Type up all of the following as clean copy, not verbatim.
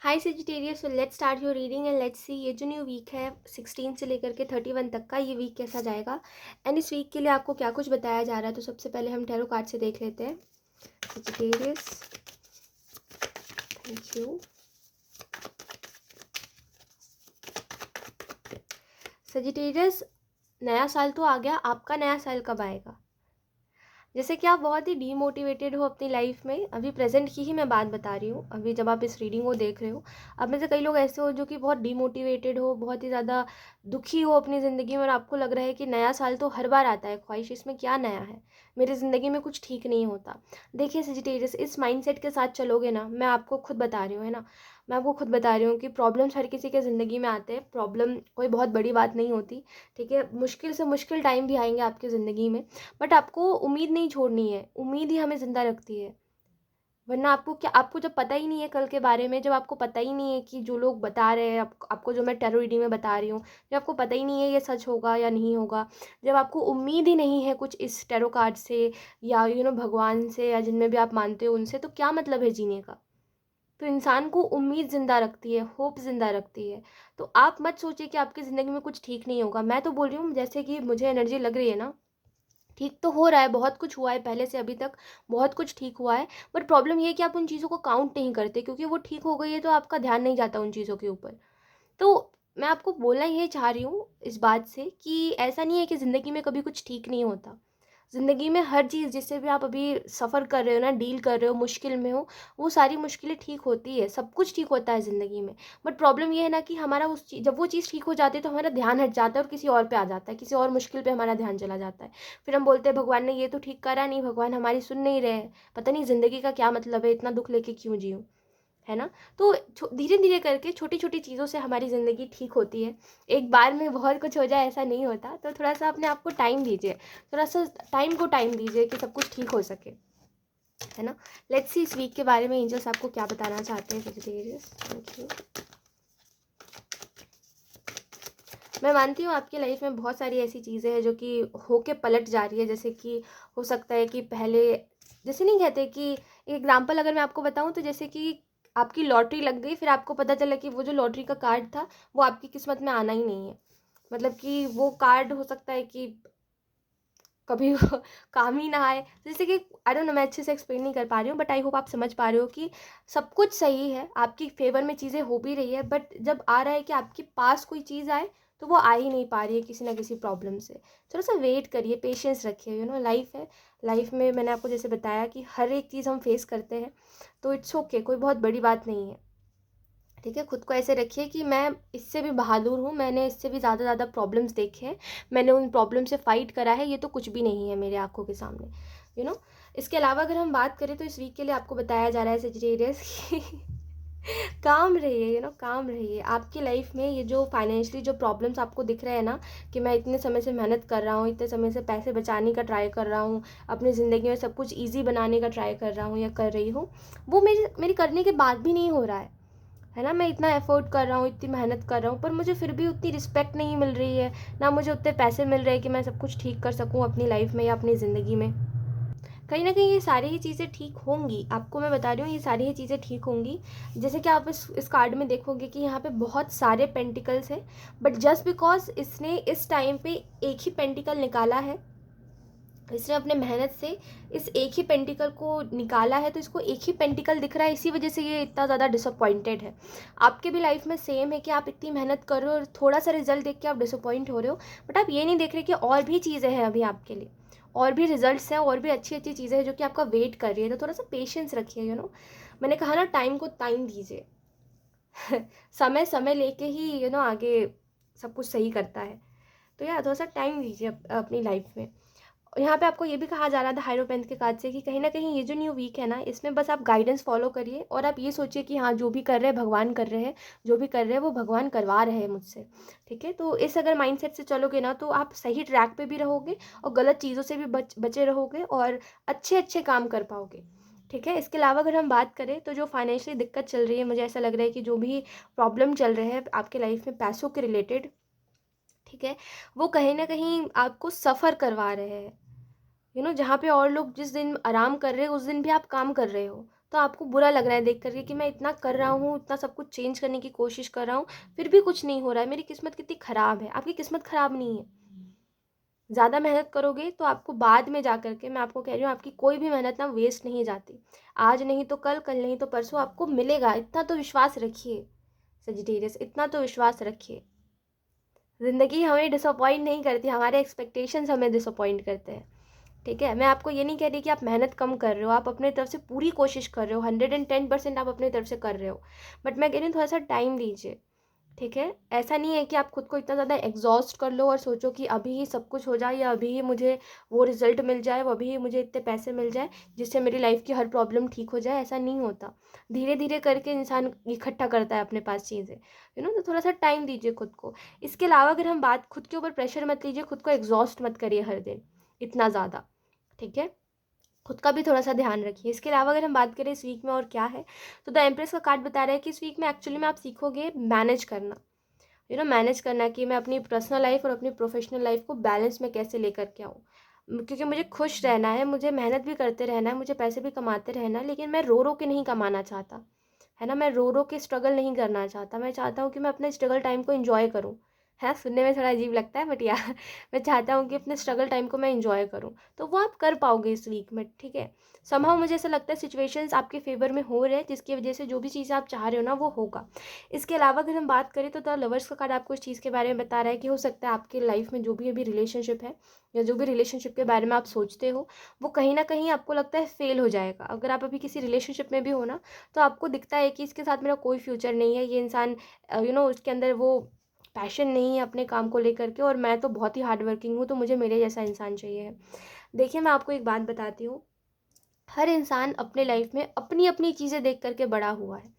Hi Sagittarius, so let's start your reading and let's see ये जो new week है 16 से लेकर के 31 तक का ये वीक कैसा जाएगा एंड इस वीक के लिए आपको क्या कुछ बताया जा रहा है। तो सबसे पहले हम टैरो कार्ड से देख लेते हैं। Sagittarius, thank you. सेजिटेरियस, नया साल तो आ गया, आपका नया साल कब आएगा? जैसे कि आप बहुत ही डीमोटिवेटेड हो अपनी लाइफ में, अभी प्रेजेंट की ही मैं बात बता रही हूँ। अभी जब आप इस रीडिंग को देख रहे हो, अब में से कई लोग ऐसे हो जो कि बहुत डीमोटिवेटेड हो, बहुत ही ज़्यादा दुखी हो अपनी ज़िंदगी में और आपको लग रहा है कि नया साल तो हर बार आता है, ख्वाहिश इसमें क्या नया है, मेरी ज़िंदगी में कुछ ठीक नहीं होता। देखिए सेजिटेरियस, इस माइंडसेट के साथ चलोगे ना, मैं आपको खुद बता रही हूँ, है ना, मैं आपको खुद बता रही हूँ कि प्रॉब्लम्स हर किसी के ज़िंदगी में आते हैं। प्रॉब्लम कोई बहुत बड़ी बात नहीं होती, ठीक है। मुश्किल से मुश्किल टाइम भी आएंगे आपकी ज़िंदगी में, बट आपको उम्मीद नहीं छोड़नी है। उम्मीद ही हमें ज़िंदा रखती है। वरना आपको जब पता ही नहीं है कल के बारे में, जब आपको पता ही नहीं है कि जो लोग बता रहे हैं आपको जो मैं टैरो रीडिंग में बता रही हूँ, जब आपको पता ही नहीं है ये सच होगा या नहीं होगा, जब आपको उम्मीद ही नहीं है कुछ इस टैरो कार्ड से या भगवान से या जिनमें भी आप मानते हो उनसे, तो क्या मतलब है जीने का? तो इंसान को उम्मीद ज़िंदा रखती है, होप ज़िंदा रखती है। तो आप मत सोचिए कि आपकी ज़िंदगी में कुछ ठीक नहीं होगा। मैं तो बोल रही हूँ, जैसे कि मुझे एनर्जी लग रही है ना, ठीक तो हो रहा है, बहुत कुछ हुआ है पहले से अभी तक, बहुत कुछ ठीक हुआ है। बट प्रॉब्लम ये है कि आप उन चीज़ों को काउंट नहीं करते, क्योंकि वो ठीक हो गई है तो आपका ध्यान नहीं जाता उन चीज़ों के ऊपर। तो मैं आपको बोलना ये चाह रही हूँ इस बात से कि ऐसा नहीं है कि ज़िंदगी में कभी कुछ ठीक नहीं होता। ज़िंदगी में हर चीज़ जिससे भी आप अभी सफ़र कर रहे हो ना, डील कर रहे हो, मुश्किल में हो, वो सारी मुश्किलें ठीक होती है, सब कुछ ठीक होता है ज़िंदगी में। बट प्रॉब्लम ये है ना कि हमारा उस चीज़, जब वो चीज़ ठीक हो जाती है तो हमारा ध्यान हट जाता है और किसी और पे आ जाता है, किसी और मुश्किल पे हमारा ध्यान चला जाता है। फिर हम बोलते हैं भगवान ने ये तो ठीक करा नहीं, भगवान हमारी सुन नहीं रहे हैं, पता नहीं ज़िंदगी का क्या मतलब है, इतना दुःख लेके क्यों जीऊँ, है ना? तो धीरे धीरे करके छोटी छोटी चीज़ों से हमारी ज़िंदगी ठीक होती है। एक बार में बहुत कुछ हो जाए ऐसा नहीं होता, तो थोड़ा सा अपने आप को टाइम दीजिए, थोड़ा सा टाइम को टाइम दीजिए कि सब कुछ ठीक हो सके, है ना। लेट्स सी इस वीक के बारे में एंजल्स आपको क्या बताना चाहते हैं। Sagittarius, thank you. मैं मानती हूँ आपकी लाइफ में बहुत सारी ऐसी चीज़ें हैं जो कि होके पलट जा रही है। जैसे कि हो सकता है कि पहले, जैसे नहीं कहते कि, एग्जाम्पल अगर मैं आपको बताऊँ तो जैसे कि आपकी लॉटरी लग गई, फिर आपको पता चला कि वो जो लॉटरी का कार्ड था वो आपकी किस्मत में आना ही नहीं है। मतलब कि वो कार्ड हो सकता है कि कभी काम ही ना आए। जैसे कि आई डोंट नो, मैं अच्छे से एक्सप्लेन नहीं कर पा रही हूँ, बट आई होप आप समझ पा रहे हो कि सब कुछ सही है, आपकी फेवर में चीज़ें हो भी रही है, बट जब आ रहा है कि आपके पास कोई चीज़ आए तो वो आ ही नहीं पा रही है किसी ना किसी प्रॉब्लम से। थोड़ा सा वेट करिए, पेशेंस रखिए, लाइफ है। लाइफ में मैंने आपको जैसे बताया कि हर एक चीज़ हम फेस करते हैं, तो इट्स ओके, कोई बहुत बड़ी बात नहीं है, ठीक है। खुद को ऐसे रखिए कि मैं इससे भी बहादुर हूँ, मैंने इससे भी ज़्यादा प्रॉब्लम्स देखे हैं, मैंने उन प्रॉब्लम से फाइट करा है, ये तो कुछ भी नहीं है मेरे आंखों के सामने, यू नो। इसके अलावा अगर हम बात करें तो इस वीक के लिए आपको बताया जा रहा है सेजिटेरियस कि काम रहिए, काम रहिए। आपकी लाइफ में ये जो फाइनेंशियली जो प्रॉब्लम्स आपको दिख रहे हैं ना, कि मैं इतने समय से मेहनत कर रहा हूँ, इतने समय से पैसे बचाने का ट्राई कर रहा हूँ, अपनी ज़िंदगी में सब कुछ ईजी बनाने का ट्राई कर रहा हूँ या कर रही हूँ, वो मेरी मेरी करने के बाद भी नहीं हो रहा है ना। मैं इतना एफर्ट कर रहा हूँ, इतनी मेहनत कर रहा हूँ, पर मुझे फिर भी उतनी रिस्पेक्ट नहीं मिल रही है, ना मुझे उतने पैसे मिल रहे हैं कि मैं सब कुछ ठीक कर सकूँ अपनी लाइफ में या अपनी ज़िंदगी में। कहीं ना कहीं ये सारी ही चीज़ें ठीक होंगी, आपको मैं बता रही हूँ, ये सारी ही चीज़ें ठीक होंगी। जैसे कि आप इस कार्ड में देखोगे कि यहाँ पे बहुत सारे पेंटिकल्स हैं, बट जस्ट बिकॉज इसने इस टाइम पे एक ही पेंटिकल निकाला है, इसने अपने मेहनत से इस एक ही पेंटिकल को निकाला है, तो इसको एक ही पेंटिकल दिख रहा है, इसी वजह से ये इतना ज़्यादा डिसअपॉइंटेड है। आपके भी लाइफ में सेम है कि आप इतनी मेहनत कर रहे हो और थोड़ा सा रिजल्ट देख के आप डिसअपॉइंट हो रहे हो, बट आप ये नहीं देख रहे कि और भी चीज़ें हैं अभी आपके लिए, और भी रिजल्ट्स हैं, और भी अच्छी अच्छी चीज़ें हैं जो कि आपका वेट कर रही है। तो थोड़ा सा पेशेंस रखिए, मैंने कहा ना, टाइम को टाइम दीजिए। समय समय लेके ही आगे सब कुछ सही करता है। तो यार थोड़ा सा टाइम दीजिए अपनी लाइफ में। यहाँ पे आपको ये भी कहा जा रहा था हाइरोपेंथ के कार्ड से कि कहीं ना कहीं ये जो न्यू वीक है ना, इसमें बस आप गाइडेंस फॉलो करिए और आप ये सोचिए कि हाँ, जो भी कर रहे हैं भगवान कर रहे हैं, जो भी कर रहे हैं वो भगवान करवा रहे हैं मुझसे, ठीक है। तो इस अगर माइंडसेट से चलोगे ना, तो आप सही ट्रैक पे भी रहोगे और गलत चीज़ों से भी बचे रहोगे और अच्छे अच्छे काम कर पाओगे, ठीक है। इसके अलावा अगर हम बात करें तो जो फाइनेंशियली दिक्कत चल रही है, मुझे ऐसा लग रहा है कि जो भी प्रॉब्लम चल रहे हैं आपके लाइफ में पैसों के रिलेटेड, ठीक है, वो कहीं ना कहीं आपको सफ़र करवा रहे हैं। जहाँ पे और लोग जिस दिन आराम कर रहे हो उस दिन भी आप काम कर रहे हो, तो आपको बुरा लग रहा है देख करके कि मैं इतना कर रहा हूँ, इतना सब कुछ चेंज करने की कोशिश कर रहा हूँ, फिर भी कुछ नहीं हो रहा है, मेरी किस्मत कितनी ख़राब है। आपकी किस्मत ख़राब नहीं है। ज़्यादा मेहनत करोगे तो आपको बाद में जा कर के, मैं आपको कह रही हूँ, आपकी कोई भी मेहनत ना वेस्ट नहीं जाती। आज नहीं तो कल, कल नहीं तो परसों आपको मिलेगा, इतना तो विश्वास रखिए सजिटेरियस, इतना तो विश्वास रखिए। ज़िंदगी हमें डिसअपॉइंट नहीं करती, हमारे एक्सपेक्टेशंस हमें डिसअपॉइंट करते हैं। ठीक है, मैं आपको ये नहीं कह रही कि आप मेहनत कम कर रहे हो, आप अपने तरफ से पूरी कोशिश कर रहे हो, 110% आप अपनी तरफ से कर रहे हो, बट मैं कह रही हूँ थोड़ा सा टाइम दीजिए। ठीक है, ऐसा नहीं है कि आप खुद को इतना ज़्यादा एग्जॉस्ट कर लो और सोचो कि अभी ही सब कुछ हो जाए, या अभी ही मुझे वो रिजल्ट मिल जाए, वो अभी ही मुझे इतने पैसे मिल जाए जिससे मेरी लाइफ की हर प्रॉब्लम ठीक हो जाए। ऐसा नहीं होता, धीरे धीरे करके इंसान इकट्ठा करता है अपने पास चीज़ें, तो थोड़ा सा टाइम दीजिए खुद को। इसके अलावा अगर हम बात, खुद के ऊपर प्रेशर मत लीजिए, खुद को एग्जॉस्ट मत करिए हर दिन इतना ज़्यादा। ठीक है, खुद का भी थोड़ा सा ध्यान रखिए। इसके अलावा अगर हम बात करें इस वीक में और क्या है, तो द एम्प्रेस का कार्ड बता रहा है कि इस वीक में एक्चुअली में आप सीखोगे मैनेज करना, मैनेज करना, कि मैं अपनी पर्सनल लाइफ और अपनी प्रोफेशनल लाइफ को बैलेंस में कैसे लेकर के आऊँ। क्योंकि मुझे खुश रहना है, मुझे मेहनत भी करते रहना है, मुझे पैसे भी कमाते रहना है, लेकिन मैं रो रो के नहीं कमाना चाहता, है ना। मैं रो रो के स्ट्रगल नहीं करना चाहता, मैं चाहता हूँ कि मैं अपने स्ट्रगल टाइम को इन्जॉय करूँ। है, सुनने में थोड़ा अजीब लगता है, बट यार मैं चाहता हूँ कि अपने स्ट्रगल टाइम को मैं इन्जॉय करूँ, तो वो आप कर पाओगे इस वीक में। ठीक है, समहाउ मुझे ऐसा लगता है सिचुएशंस आपके फेवर में हो रहे हैं, जिसकी वजह से जो भी चीज़ आप चाह रहे हो ना वो होगा। इसके अलावा अगर हम बात करें तो द लवर्स का कार्ड आपको इस चीज़ के बारे में बता रहा है कि हो सकता है आपकी लाइफ में जो भी अभी रिलेशनशिप है, या जो भी रिलेशनशिप के बारे में आप सोचते हो, वो कहीं ना कहीं आपको लगता है फेल हो जाएगा। अगर आप अभी किसी रिलेशनशिप में भी हो ना, तो आपको दिखता है कि इसके साथ मेरा कोई फ्यूचर नहीं है, ये इंसान उसके अंदर वो पैशन नहीं है अपने काम को लेकर के, और मैं तो बहुत ही हार्ड वर्किंग हूँ, तो मुझे मेरे जैसा इंसान चाहिए। देखिए, मैं आपको एक बात बताती हूँ, हर इंसान अपने लाइफ में अपनी अपनी चीज़ें देख करके बड़ा हुआ है।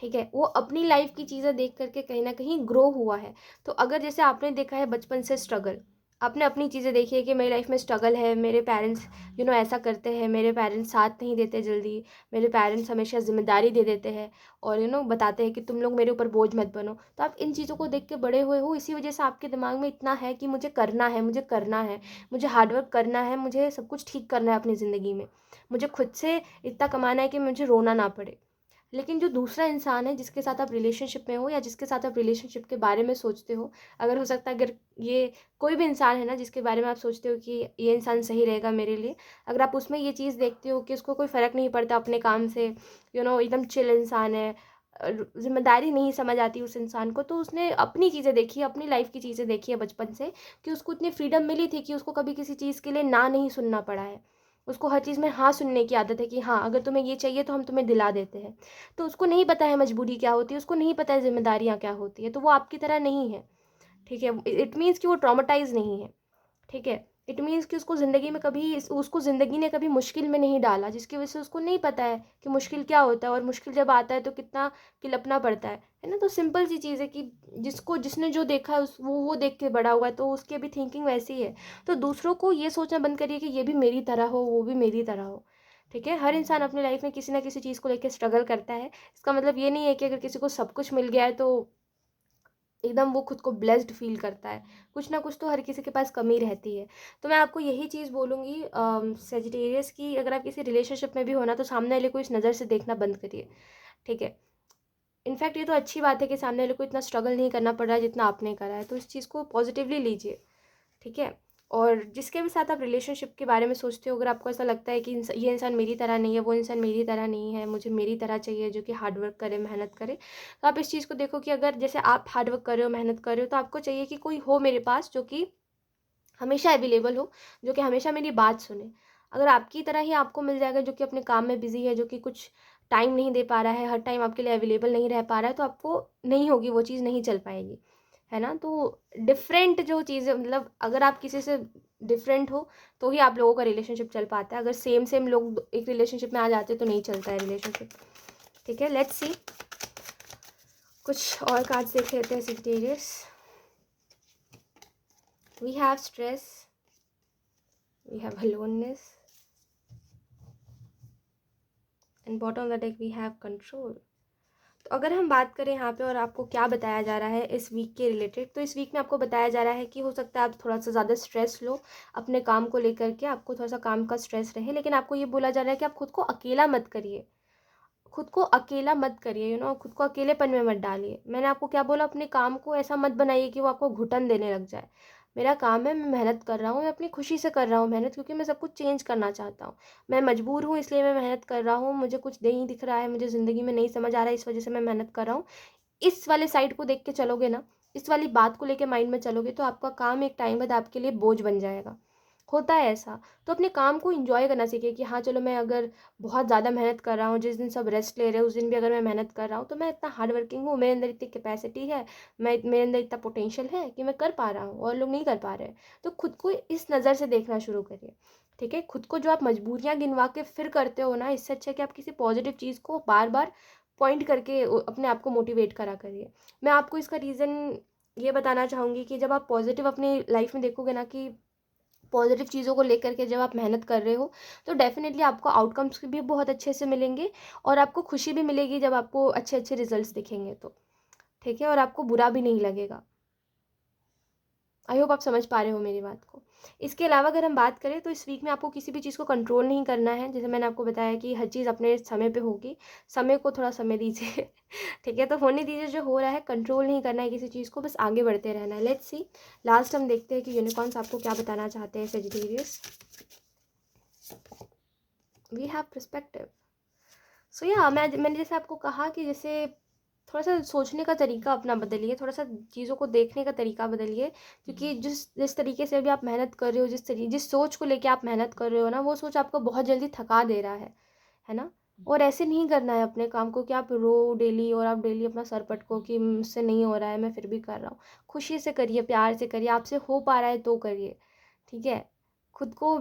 ठीक है, वो अपनी लाइफ की चीज़ें देख करके कहीं ना कहीं ग्रो हुआ है। तो अगर जैसे आपने देखा है बचपन से स्ट्रगल, आपने अपनी चीज़ें देखी है कि मेरी लाइफ में स्ट्रगल है, मेरे पेरेंट्स ऐसा करते हैं, मेरे पेरेंट्स साथ नहीं देते जल्दी, मेरे पेरेंट्स हमेशा जिम्मेदारी दे देते हैं, और बताते हैं कि तुम लोग मेरे ऊपर बोझ मत बनो। तो आप इन चीज़ों को देख के बड़े हुए हो, इसी वजह से आपके दिमाग में इतना है कि मुझे करना है, मुझे करना है, मुझे हार्डवर्क करना है, मुझे सब कुछ ठीक करना है अपनी ज़िंदगी में, मुझे खुद से इतना कमाना है कि मुझे रोना ना पड़े। लेकिन जो दूसरा इंसान है जिसके साथ आप रिलेशनशिप में हो, या जिसके साथ आप रिलेशनशिप के बारे में सोचते हो, अगर हो सकता है, अगर ये कोई भी इंसान है ना जिसके बारे में आप सोचते हो कि ये इंसान सही रहेगा मेरे लिए, अगर आप उसमें ये चीज़ देखते हो कि उसको कोई फ़र्क नहीं पड़ता अपने काम से, एकदम चिल इंसान है, जिम्मेदारी नहीं समझ आती उस इंसान को, तो उसने अपनी चीज़ें देखी है, अपनी लाइफ की चीज़ें देखी है बचपन से, कि उसको इतनी फ्रीडम मिली थी कि उसको कभी किसी चीज़ के लिए ना नहीं सुनना पड़ा है। उसको हर चीज़ में हाँ सुनने की आदत है कि हाँ, अगर तुम्हें ये चाहिए तो हम तुम्हें दिला देते हैं। तो उसको नहीं पता है मजबूरी क्या होती है, उसको नहीं पता है जिम्मेदारियाँ क्या होती है, तो वो आपकी तरह नहीं है। ठीक है, इट मीन्स कि वो ट्रॉमेटाइज नहीं है। ठीक है, इट मीन्स कि उसको ज़िंदगी में कभी, उसको ज़िंदगी ने कभी मुश्किल में नहीं डाला, जिसकी वजह से उसको नहीं पता है कि मुश्किल क्या होता है, और मुश्किल जब आता है तो कितना किलपना पड़ता है ना। तो सिंपल सी चीज़ है कि जिसने जो देखा है वो देख के बड़ा हुआ है, तो उसकी अभी थिंकिंग वैसी है। तो दूसरों को ये सोचना बंद करिए कि ये भी मेरी तरह हो, वो भी मेरी तरह हो। ठीक है, हर इंसान अपनी लाइफ में किसी ना किसी चीज़ को लेकर स्ट्रगल करता है। इसका मतलब ये नहीं है कि अगर किसी को सब कुछ मिल गया है तो एकदम वो खुद को ब्लेस्ड फील करता है। कुछ ना कुछ तो हर किसी के पास कमी रहती है। तो मैं आपको यही चीज़ बोलूँगी सेजिटेरियस की, अगर आप किसी रिलेशनशिप में भी हो ना, तो सामने वाले को इस नज़र से देखना बंद करिए। ठीक है, इनफैक्ट ये तो अच्छी बात है कि सामने वाले को इतना स्ट्रगल नहीं करना पड़ रहा है जितना आपने करा है, तो इस चीज़ को पॉजिटिवली लीजिए। ठीक है, और जिसके भी साथ आप रिलेशनशिप के बारे में सोचते हो, अगर आपको ऐसा लगता है कि ये इंसान मेरी तरह नहीं है, वो इंसान मेरी तरह नहीं है, मुझे मेरी तरह चाहिए जो कि हार्ड वर्क करे, मेहनत करे, तो आप इस चीज़ को देखो कि अगर जैसे आप हार्ड वर्क कर रहे हो, मेहनत कर रहे हो, तो आपको चाहिए कि कोई हो मेरे पास जो कि हमेशा अवेलेबल हो, जो कि हमेशा मेरी बात सुने। अगर आपकी तरह ही आपको मिल जाएगा जो कि अपने काम में बिजी है, जो कि कुछ टाइम नहीं दे पा रहा है, हर टाइम आपके लिए अवेलेबल नहीं रह पा रहा है, तो आपको नहीं होगी, वो चीज़ नहीं चल पाएगी, है ना। तो डिफरेंट जो चीज़ें, मतलब अगर आप किसी से डिफरेंट हो तो ही आप लोगों का रिलेशनशिप चल पाता है। अगर सेम सेम लोग एक रिलेशनशिप में आ जाते तो नहीं चलता है रिलेशनशिप। ठीक है, लेट्स सी, कुछ और कार्ड्स देख लेते हैं Sagittarius. We have stress, we have aloneness, and bottom of the deck we have control. तो अगर हम बात करें यहाँ पे और आपको क्या बताया जा रहा है इस वीक के रिलेटेड, तो इस वीक में आपको बताया जा रहा है कि हो सकता है आप थोड़ा सा ज़्यादा स्ट्रेस लो अपने काम को लेकर के, आपको थोड़ा सा काम का स्ट्रेस रहे, लेकिन आपको ये बोला जा रहा है कि आप खुद को अकेला मत करिए। खुद को अकेला मत करिए, खुद को अकेलेपन में मत डालिए। मैंने आपको क्या बोला, अपने काम को ऐसा मत बनाइए कि वो आपको घुटन देने लग जाए। मेरा काम है, मैं मेहनत कर रहा हूँ, मैं अपनी खुशी से कर रहा हूँ मेहनत, क्योंकि मैं सब कुछ चेंज करना चाहता हूँ। मैं मजबूर हूँ इसलिए मैं मेहनत कर रहा हूँ, मुझे कुछ नहीं दिख रहा है, मुझे ज़िंदगी में नहीं समझ आ रहा है, इस वजह से मैं मेहनत कर रहा हूँ। इस वाले साइड को देख के चलोगे ना, इस वाली बात को लेके माइंड में चलोगे, तो आपका काम एक टाइम बाद आपके लिए बोझ बन जाएगा। होता है ऐसा। तो अपने काम को एंजॉय करना सीखिए कि हाँ चलो, मैं अगर बहुत ज़्यादा मेहनत कर रहा हूँ, जिस दिन सब रेस्ट ले रहे हैं उस दिन भी अगर मैं मेहनत कर रहा हूँ, तो मैं इतना हार्ड वर्किंग हूँ, मेरे अंदर इतनी कैपेसिटी है, मेरे अंदर इतना पोटेंशियल है कि मैं कर पा रहा हूँ और लोग नहीं कर पा रहे हैं। तो खुद को इस नज़र से देखना शुरू करिए। ठीक है, खुद को जो आप मजबूरियाँ गिनवा के फिर करते हो ना, इससे अच्छा है कि आप किसी पॉजिटिव चीज़ को बार बार पॉइंट करके अपने आप को मोटिवेट करा करिए। मैं आपको इसका रीज़न ये बताना चाहूँगी कि जब आप पॉजिटिव अपनी लाइफ में देखोगे ना, कि पॉजिटिव चीज़ों को लेकर के जब आप मेहनत कर रहे हो, तो डेफिनेटली आपको आउटकम्स भी बहुत अच्छे से मिलेंगे, और आपको खुशी भी मिलेगी जब आपको अच्छे अच्छे रिजल्ट्स दिखेंगे तो। ठीक है, और आपको बुरा भी नहीं लगेगा। आई होप आप समझ पा रहे हो मेरी बात को। इसके अलावा अगर हम बात करें, तो इस वीक में आपको किसी भी चीज़ को कंट्रोल नहीं करना है। जैसे मैंने आपको बताया कि हर चीज़ अपने समय पे होगी, समय को थोड़ा समय दीजिए। ठीक है, तो होने दीजिए, जो हो रहा है कंट्रोल नहीं करना है किसी चीज़ को, बस आगे बढ़ते रहना है। लेट्स सी, लास्ट हम देखते हैं कि यूनिकॉर्न्स आपको क्या बताना चाहते हैं Sagittarius. We have perspective. So या मैंने जैसे आपको कहा कि जैसे थोड़ा सा सोचने का तरीका अपना बदलिए, थोड़ा सा चीज़ों को देखने का तरीका बदलिए, क्योंकि जिस जिस तरीके से अभी आप मेहनत कर रहे हो, जिस सोच को लेके आप मेहनत कर रहे हो ना, वो सोच आपको बहुत जल्दी थका दे रहा है ना। और ऐसे नहीं करना है अपने काम को कि आप रो डेली, और आप डेली अपना सर पटको कि मुझसे नहीं हो रहा है, मैं फिर भी कर रहा हूँ। खुशी से करिए, प्यार से करिए, आपसे हो पा रहा है तो करिए। ठीक है, खुद को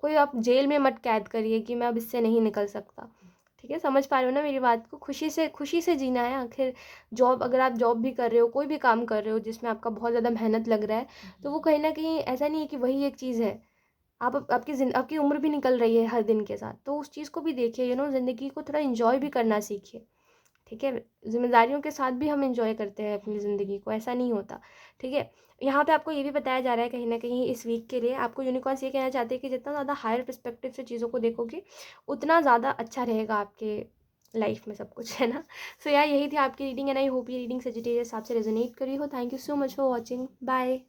कोई आप जेल में मत कैद करिए कि मैं अब इससे नहीं निकल सकता। ठीक है, समझ पा रहे हो ना मेरी बात को। खुशी से जीना है आखिर। अगर आप जॉब भी कर रहे हो, कोई भी काम कर रहे हो जिसमें आपका बहुत ज़्यादा मेहनत लग रहा है, तो वो कहीं ना कहीं ऐसा नहीं है कि वही एक चीज़ है। आपकी उम्र भी निकल रही है हर दिन के साथ, तो उस चीज़ को भी देखिए, ज़िंदगी को थोड़ा इंजॉय भी करना सीखिए। ठीक है, ज़िम्मेदारियों के साथ भी हम एंजॉय करते हैं अपनी ज़िंदगी को, ऐसा नहीं होता। ठीक है, यहाँ पे आपको ये भी बताया जा रहा है कहीं ना कहीं इस वीक के लिए आपको यूनिकॉर्न्स ये कहना चाहते हैं कि जितना ज़्यादा हायर पर्सपेक्टिव से चीज़ों को देखोगे, उतना ज़्यादा अच्छा रहेगा आपके लाइफ में सब कुछ, है ना। सो यार, यही थी आपकी रीडिंग, एंड आई होप ये रीडिंग सजिटेरियस आपसे रेजोनेट करी हो। Thank you so much for watching. Bye.